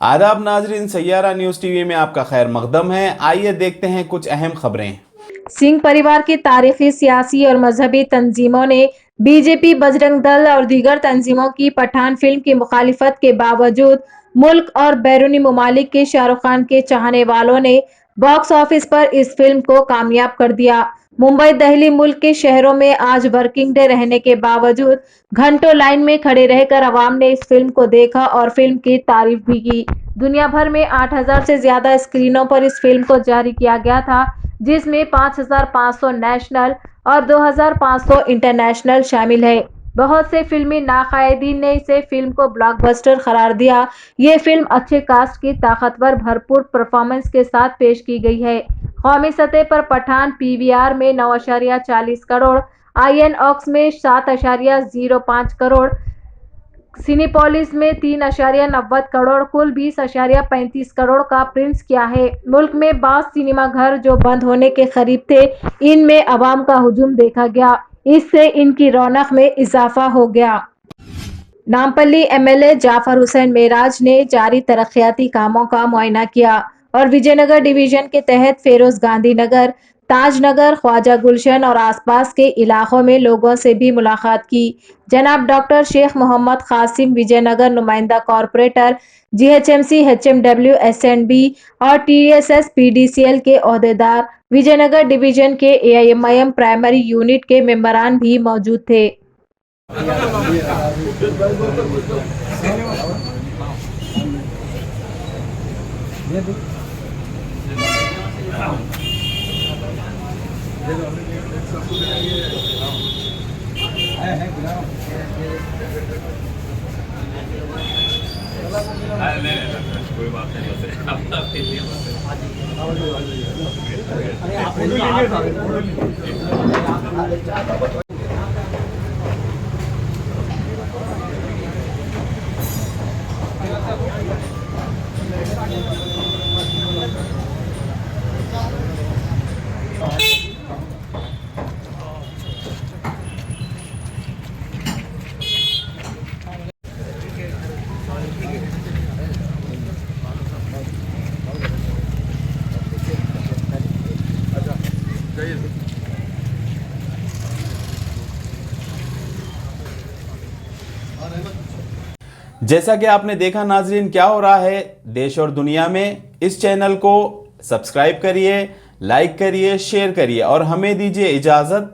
आदाब नाजरीन, Saiyaara news TV में आपका खैर मकदम है। आइए देखते हैं कुछ अहम खबरें। सिंह परिवार की तारीखी सियासी और मजहबी तंजीमों ने बीजेपी, बजरंग दल और दीगर तंजीमों की पठान फिल्म की मुखालिफत के बावजूद मुल्क और बैरूनी ममालिक के शाहरुख खान के चाहने वालों ने बॉक्स ऑफिस पर इस फिल्म को कामयाब कर दिया। मुंबई, दिल्ली, मुल्क के शहरों में आज वर्किंग डे रहने के बावजूद घंटों लाइन में खड़े रहकर अवाम ने इस फिल्म को देखा और फिल्म की तारीफ भी की। दुनिया भर में 8,000 से ज्यादा स्क्रीनों पर इस फिल्म को जारी किया गया था, जिसमें 5,500 नेशनल और 2,500 इंटरनेशनल शामिल है। बहुत से फिल्मी नाकायदीन ने इसे फिल्म को ब्लॉकबस्टर करार दिया। ये फिल्म अच्छे कास्ट की ताकतवर भरपूर परफॉर्मेंस के साथ पेश की गई है। कौमी सतह पर पठान पीवीआर में 9.40 करोड़, आईएनऑक्स में 7.05 करोड़, सिनेपोलिस में 3.90 करोड़, कुल 20.35 करोड़ का प्रिंट्स किया है। मुल्क में 22 सिनेमाघर जो बंद होने के करीब थे, इनमें अवाम का हुजूम देखा गया। इससे इनकी रौनक में इजाफा हो गया। नामपल्ली एमएलए जाफर हुसैन मेराज ने जारी तरक्याती कामों का मुआयना किया और विजयनगर डिवीजन के तहत फेरोज गांधी नगर, ताजनगर, ख्वाजा गुलशन और आसपास के इलाकों में लोगों से भी मुलाकात की। जनाब डॉक्टर शेख मोहम्मद कासिम, विजयनगर नुमाइंदा कॉरपोरेटर, जीएचएमसी, एचएमडब्ल्यू, एसएनबी और टीएसएस पीडीसीएल के ओहदेदार, विजयनगर डिवीजन के एआईएमआईएम प्राइमरी यूनिट के मेंबरान भी मौजूद थे। कोई बात नहीं। जैसा कि आपने देखा नाजरीन, क्या हो रहा है देश और दुनिया में। इस चैनल को सब्सक्राइब करिए, लाइक करिए, शेयर करिए और हमें दीजिए इजाज़त।